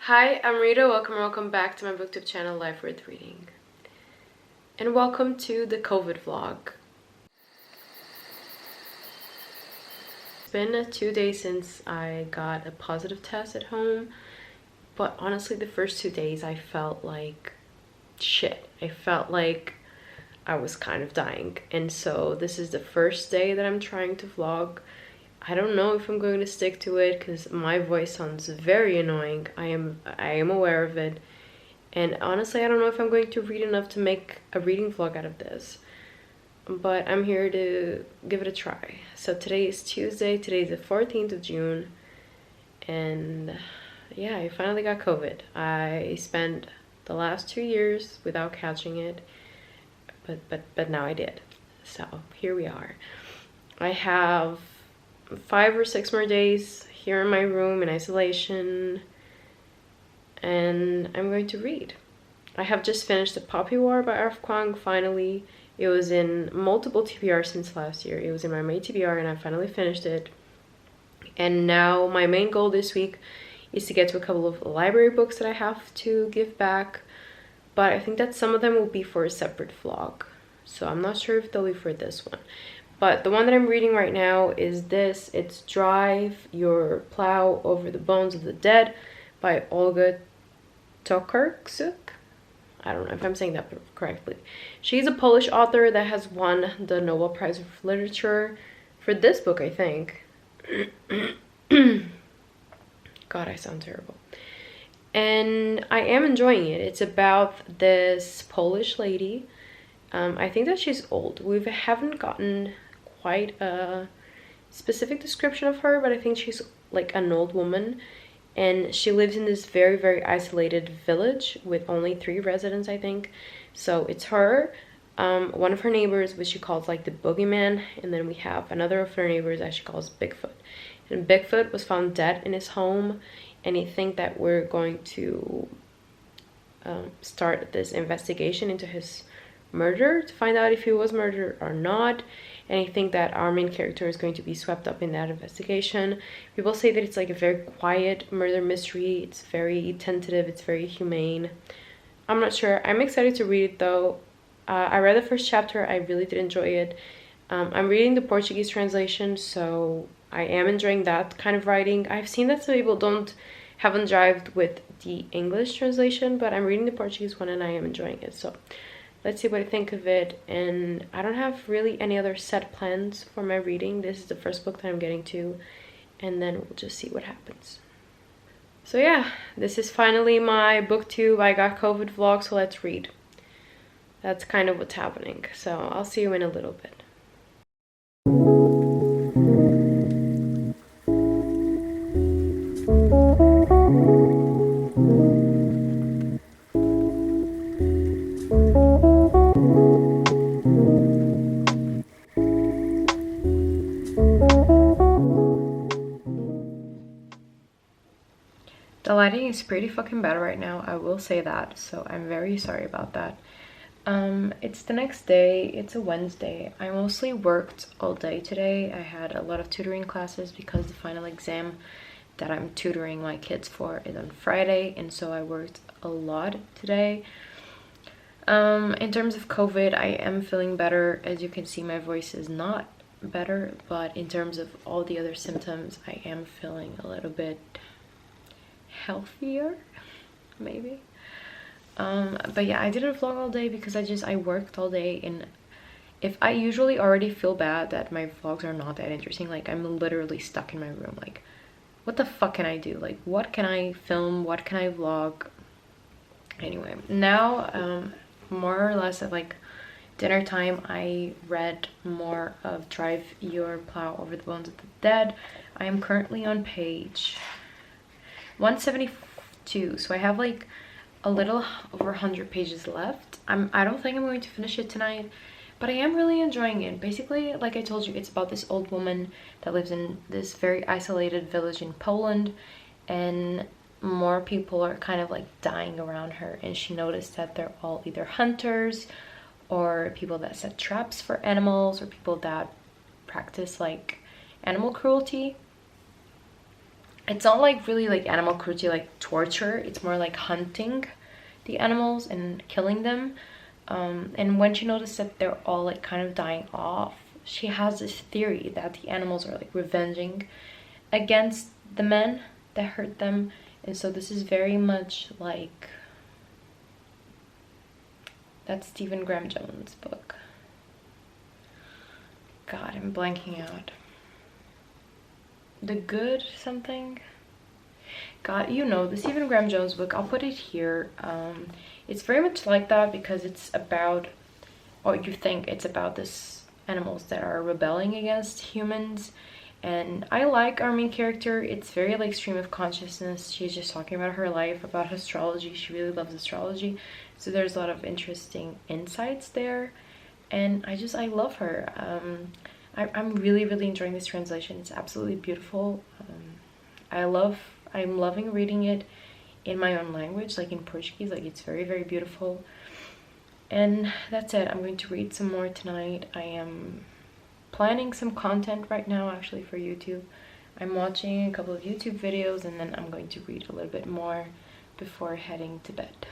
Hi, I'm Rita. Welcome back to my booktube channel, Life Worth Reading. And welcome to the COVID vlog. It's been 2 days since I got a positive test at home, but honestly the first 2 days I felt like shit. I felt like I was kind of dying, and so this is the first day that I'm trying to vlog. I don't know if I'm going to stick to it because my voice sounds very annoying. I am aware of it, and honestly I don't know if I'm going to read enough to make a reading vlog out of this, but I'm here to give it a try. So today is Tuesday. Today is the 14th of June, and yeah, I finally got COVID. I spent the last 2 years without catching it, but now I did. So here we are. I have 5 or 6 more days here in my room in isolation, and I'm going to read. I have just finished The Poppy War by R.F. Kuang, finally. It was in multiple TBRs since last year. It was in my May TBR and I finally finished it. And now my main goal this week is to get to a couple of library books that I have to give back, but I think that some of them will be for a separate vlog, so I'm not sure if they'll be for this one. But the one that I'm reading right now is this. It's Drive Your Plow Over the Bones of the Dead by Olga Tokarczuk. I don't know if I'm saying that correctly. She's a Polish author that has won the Nobel Prize of Literature for this book, I think. God, I sound terrible. And I am enjoying it. It's about this Polish lady. I think that she's old. We haven't gotten quite a specific description of her, but I think she's like an old woman, and she lives in this very isolated village with only 3 residents, I think. So it's her, one of her neighbors, which she calls like the boogeyman, and then we have another of her neighbors that she calls Bigfoot. And Bigfoot was found dead in his home, and I think that we're going to start this investigation into his murder to find out if he was murdered or not. And I think that our main character is going to be swept up in that investigation. People say that it's like a very quiet murder mystery. It's very tentative, it's very humane. I'm not sure. I'm excited to read it though. I read the first chapter. I really did enjoy it. I'm reading the Portuguese translation, so I am enjoying that kind of writing. I've seen that some people haven't jived with the English translation, but I'm reading the Portuguese one and I am enjoying it. So let's see what I think of it. And I don't have really any other set plans for my reading. This is the first book that I'm getting to, and then we'll just see what happens. So yeah, this is finally my booktube I got COVID vlog, so let's read. That's kind of what's happening. So I'll see you in a little bit. The lighting is pretty fucking bad right now, I will say that, so I'm very sorry about that. It's the next day. It's a Wednesday. I mostly worked all day today. I had a lot of tutoring classes because the final exam that I'm tutoring my kids for is on Friday, and so I worked a lot today. In terms of COVID, I am feeling better. As you can see, my voice is not better, but in terms of all the other symptoms, I am feeling a little bit healthier, maybe. But yeah, I didn't vlog all day because I worked all day, and if I usually already feel bad that my vlogs are not that interesting, like I'm literally stuck in my room, like what the fuck can I do? Like what can I film? What can I vlog? Anyway, now more or less at like dinner time, I read more of Drive Your Plow Over the Bones of the Dead. I am currently on page 172, so I have like a little over 100 pages left. I don't think I'm going to finish it tonight, but I am really enjoying it. Basically, like I told you, it's about this old woman that lives in this very isolated village in Poland, and more people are kind of like dying around her, and she noticed that they're all either hunters or people that set traps for animals or people that practice like animal cruelty. it's not like really like animal cruelty, like torture. It's more like hunting the animals and killing them. And when she noticed that they're all like kind of dying off, she has this theory that the animals are like revenging against the men that hurt them. And so this is very much like that Stephen Graham Jones book. God, I'm blanking out. The Good something? God, you know, the Stephen Graham Jones book, I'll put it here. It's very much like that because it's about, or you think it's about this animals that are rebelling against humans. And I like our main character. It's very like stream of consciousness. She's just talking about her life, about astrology. She really loves astrology. So there's a lot of interesting insights there. And I love her. I'm really enjoying this translation. It's absolutely beautiful. I'm loving reading it in my own language, like in Portuguese. Like, it's very beautiful. And that's it. I'm going to read some more tonight. I am planning some content right now, actually, for YouTube. I'm watching a couple of YouTube videos, and then I'm going to read a little bit more before heading to bed.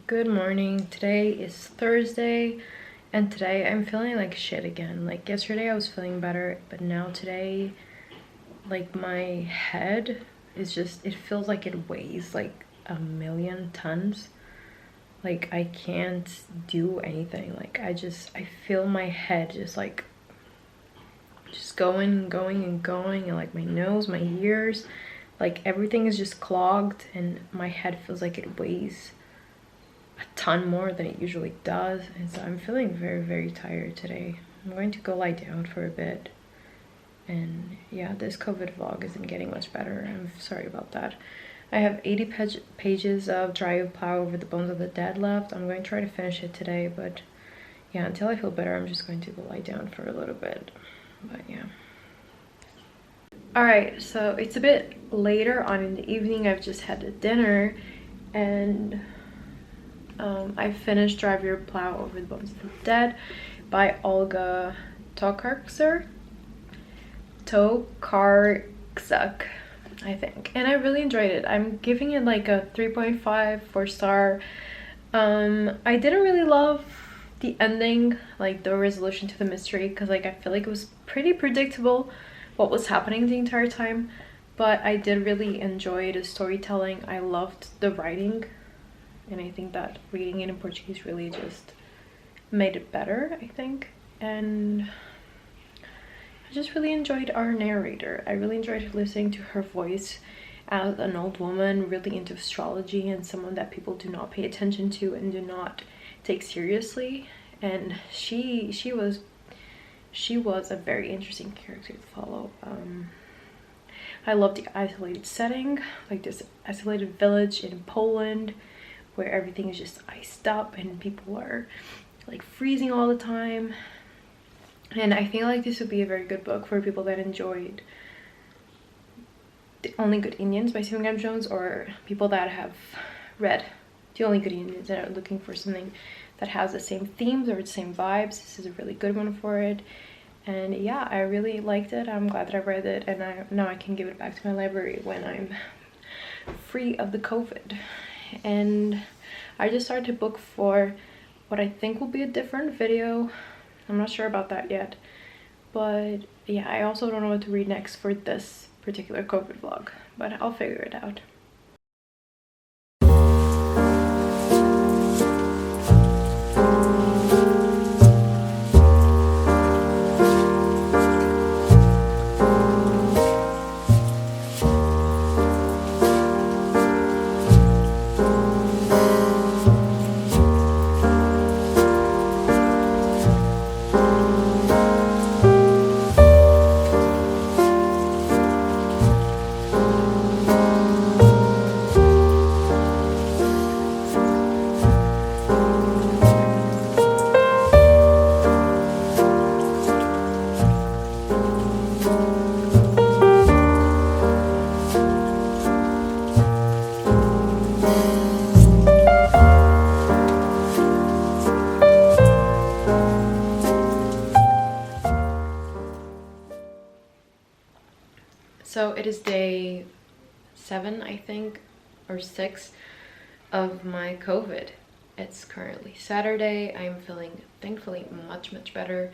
Good morning. Today is Thursday, and today I'm feeling like shit again. Like, yesterday I was feeling better, but now today, like, my head is just, it feels like it weighs like 1,000,000 tons. Like, I can't do anything. Like, I feel my head just like just going and going, and like my nose, my ears, like everything is just clogged, and my head feels like it weighs a ton more than it usually does. And so I'm feeling very tired today. I'm going to go lie down for a bit. And yeah, this COVID vlog isn't getting much better. I'm sorry about that. I have 80 pages of Dry Plow Over the Bones of the Dead left. I'm going to try to finish it today, but yeah, until I feel better, I'm just going to go lie down for a little bit. But yeah. Alright, so it's a bit later on in the evening. I've just had a dinner, and I finished Drive Your Plow Over the Bones of the Dead by Olga Tokarczuk, I think, and I really enjoyed it. I'm giving it like a 3.5, 4-star. I didn't really love the ending, like the resolution to the mystery, because like I feel like it was pretty predictable what was happening the entire time, but I did really enjoy the storytelling. I loved the writing, and I think that reading it in Portuguese really just made it better, I think. And I just really enjoyed our narrator. I really enjoyed listening to her voice as an old woman really into astrology, and someone that people do not pay attention to and do not take seriously. And she was a very interesting character to follow. I love the isolated setting, like this isolated village in Poland where everything is just iced up and people are like freezing all the time. And I feel like this would be a very good book for people that enjoyed The Only Good Indians by Stephen Graham Jones, or people that have read The Only Good Indians and are looking for something that has the same themes or the same vibes. This is a really good one for it. And yeah, I really liked it. I'm glad that I read it, and now I can give it back to my library when I'm free of the COVID. And I just started to book for what I think will be a different video. I'm not sure about that yet, but yeah, I also don't know what to read next for this particular COVID vlog, but I'll figure it out. So it is day 7, I think, or 6 of my COVID. It's currently Saturday. I'm feeling thankfully much better,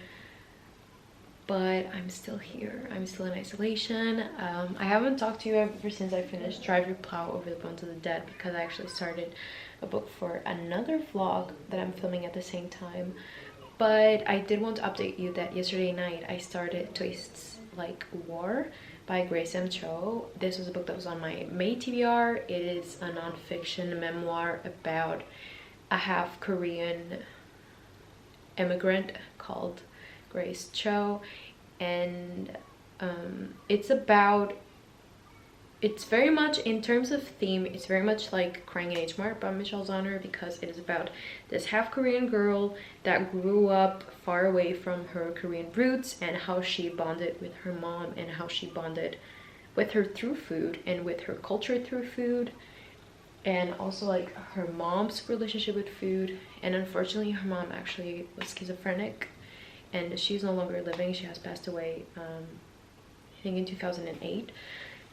but I'm still here. I'm still in isolation. I haven't talked to you ever since I finished Drive Your Plow Over the Bones of the Dead, because I actually started a book for another vlog that I'm filming at the same time. But I did want to update you that yesterday night I started Tastes Like War by Grace M. Cho. This was a book that was on my May TBR. It is a non-fiction memoir about a half Korean immigrant called Grace Cho, and it's very much, in terms of theme, it's very much like Crying in H Mart by Michelle Zauner, because it is about this half Korean girl that grew up far away from her Korean roots, and how she bonded with her mom, and how she bonded with her through food and with her culture through food, and also like her mom's relationship with food. And unfortunately her mom actually was schizophrenic and she's no longer living. She has passed away I think in 2008.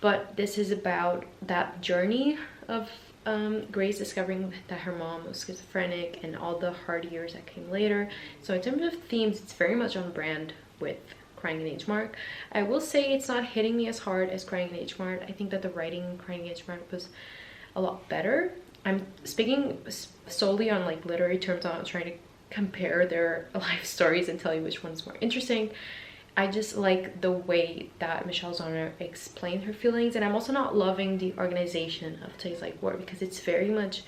But this is about that journey of Grace discovering that her mom was schizophrenic and all the hard years that came later. So in terms of themes, it's very much on brand with Crying in H Mart. I will say it's not hitting me as hard as Crying in H Mart. I think that the writing in Crying in H Mart was a lot better. I'm speaking solely on like literary terms. I'm not trying to compare their life stories and tell you which one's more interesting. I just like the way that Michelle Zauner explained her feelings, and I'm also not loving the organization of Tastes Like War, because it's very much,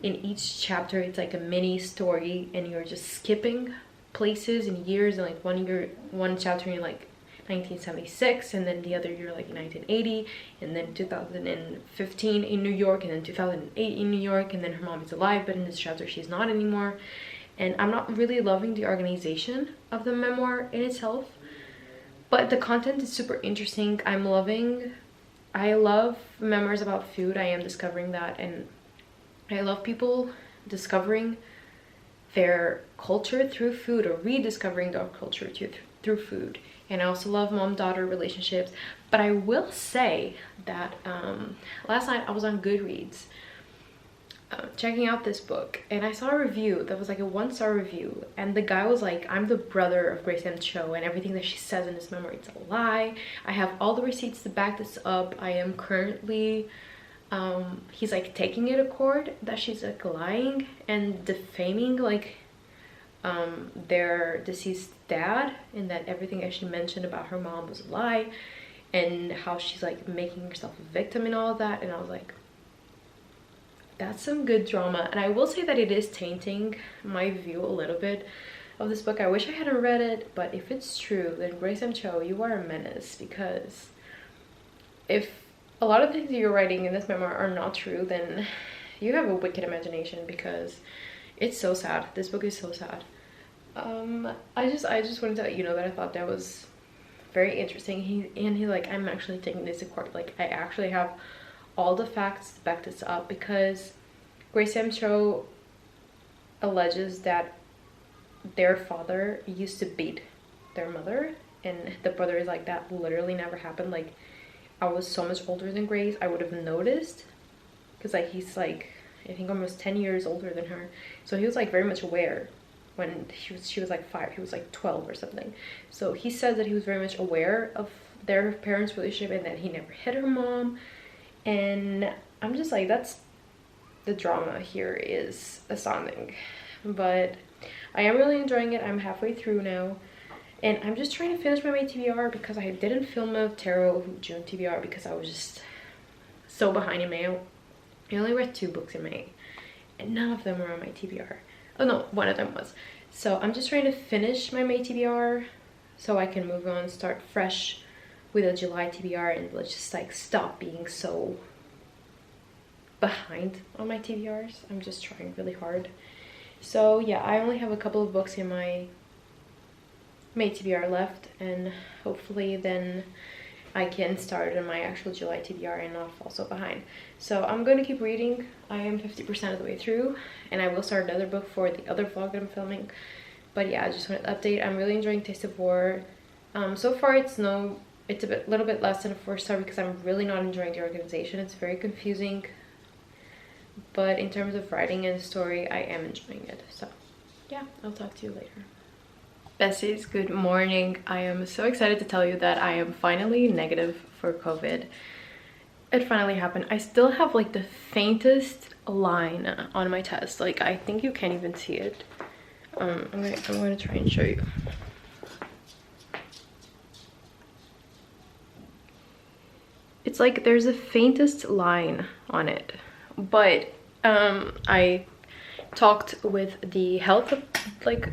in each chapter it's like a mini story and you're just skipping places and years, and like one chapter you're like 1976, and then the other year like 1980, and then 2015 in New York, and then 2008 in New York, and then her mom is alive but in this chapter she's not anymore. And I'm not really loving the organization of the memoir in itself, but the content is super interesting. I love memoirs about food. I am discovering that, and I love people discovering their culture through food, or rediscovering their culture through food. And I also love mom-daughter relationships. But I will say that last night I was on Goodreads checking out this book, and I saw a review that was like a 1-star review, and the guy was like, I'm the brother of Grace M. Cho, and everything that she says in this memoir, it's a lie. I have all the receipts to back this up. I am currently he's like taking it to court that she's like lying and defaming like their deceased dad, and that everything that she mentioned about her mom was a lie, and how she's like making herself a victim and all of that. And I was like, that's some good drama. And I will say that it is tainting my view a little bit of this book. I wish I hadn't read it, but if it's true, then Grace M. Cho, you are a menace, because if a lot of things that you're writing in this memoir are not true, then you have a wicked imagination, because it's so sad. This book is so sad. I just wanted to let you know that I thought that was very interesting. He like, I'm actually taking this to court. Like, I actually have all the facts to back this up, because Grace M. Cho alleges that their father used to beat their mother, and the brother is like, that literally never happened. Like, I was so much older than Grace, I would have noticed, because like he's like, I think almost 10 years older than her, so he was like very much aware when she was like 5, he was like 12 or something. So he says that he was very much aware of their parents' relationship, and that he never hit her mom. And I'm just like, that's, the drama here is astounding. But I am really enjoying it. I'm halfway through now, and I'm just trying to finish my May TBR, because I didn't film a tarot June TBR because I was just so behind in May. I only read 2 books in May, and none of them were on my TBR. Oh no, one of them was. So I'm just trying to finish my May TBR so I can move on, start fresh with a July TBR, and let's just like stop being so behind on my TBRs. I'm just trying really hard. So yeah, I only have a couple of books in my May TBR left, and hopefully then I can start on my actual July TBR and not fall so behind. So I'm going to keep reading. I am 50% of the way through, and I will start another book for the other vlog that I'm filming. But yeah, I just wanted to update. I'm really enjoying Taste of War. So far it's no It's a little bit less than a 4-star because I'm really not enjoying the organization. It's very confusing, but in terms of writing and story, I am enjoying it. So yeah, I'll talk to you later. Bessies, good morning. I am so excited to tell you that I am finally negative for COVID. It finally happened. I still have like the faintest line on my test. Like, I think you can't even see it. I'm gonna try and show you. It's like there's a faintest line on it, but I talked with the health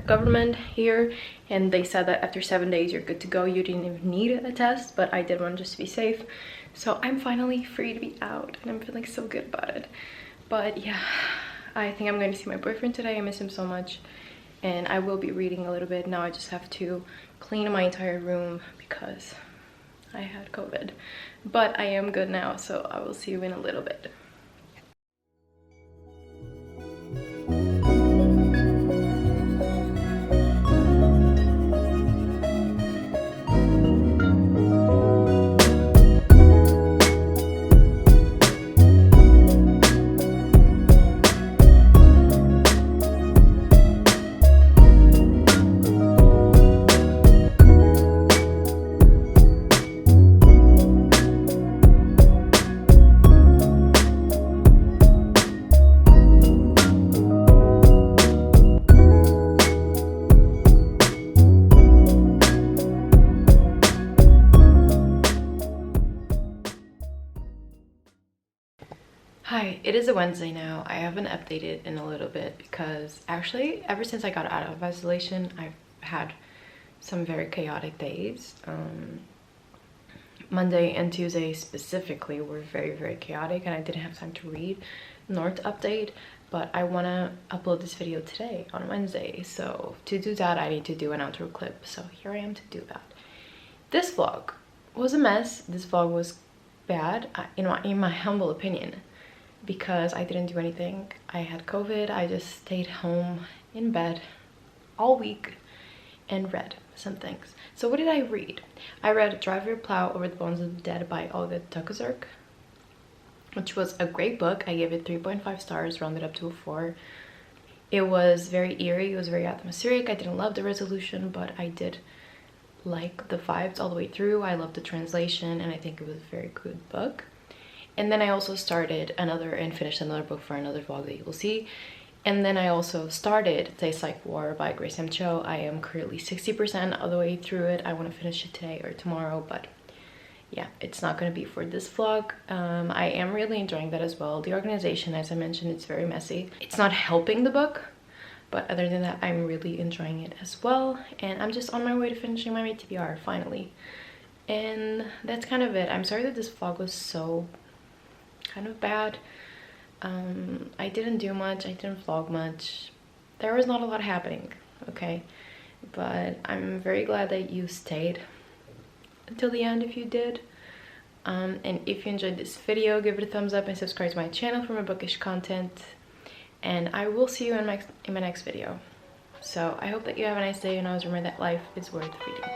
government here, and they said that after 7 days you're good to go. You didn't even need a test, but I did one just to be safe. So I'm finally free to be out, and I'm feeling so good about it. But yeah, I think I'm going to see my boyfriend today. I miss him so much, and I will be reading a little bit. Now I just have to clean my entire room because I had COVID, but I am good now, so I will see you in a little bit. Hi, it is a Wednesday now. I haven't updated in a little bit because actually ever since I got out of isolation, I've had some very chaotic days. Monday and Tuesday specifically were very chaotic, and I didn't have time to read nor to update, but I want to upload this video today on Wednesday. So to do that, I need to do an outro clip. So here I am to do that. This vlog was a mess. This vlog was bad, in my humble opinion, because I didn't do anything. I had COVID. I just stayed home in bed all week and read some things. So what did I read? I read Drive Your Plow Over the Bones of the Dead by Olga Tokarczuk, which was a great book. I gave it 3.5 stars, rounded up to a 4. It was very eerie. It was very atmospheric. I didn't love the resolution, but I did like the vibes all the way through. I loved the translation, and I think it was a very good book. And then I also started and finished another book for another vlog that you will see. And then I also started Tastes Like War by Grace M. Cho. I am currently 60% of the way through it. I want to finish it today or tomorrow, but yeah, it's not going to be for this vlog. I am really enjoying that as well. The organization, as I mentioned, it's very messy. It's not helping the book, but other than that, I'm really enjoying it as well. And I'm just on my way to finishing my TBR finally. And that's kind of it. I'm sorry that this vlog was so kind of bad. I didn't do much. I didn't vlog much. There was not a lot happening, okay? But I'm very glad that you stayed until the end if you did. And if you enjoyed this video, give it a thumbs up and subscribe to my channel for more bookish content. And I will see you in my next video. So I hope that you have a nice day, and always remember that life is worth reading.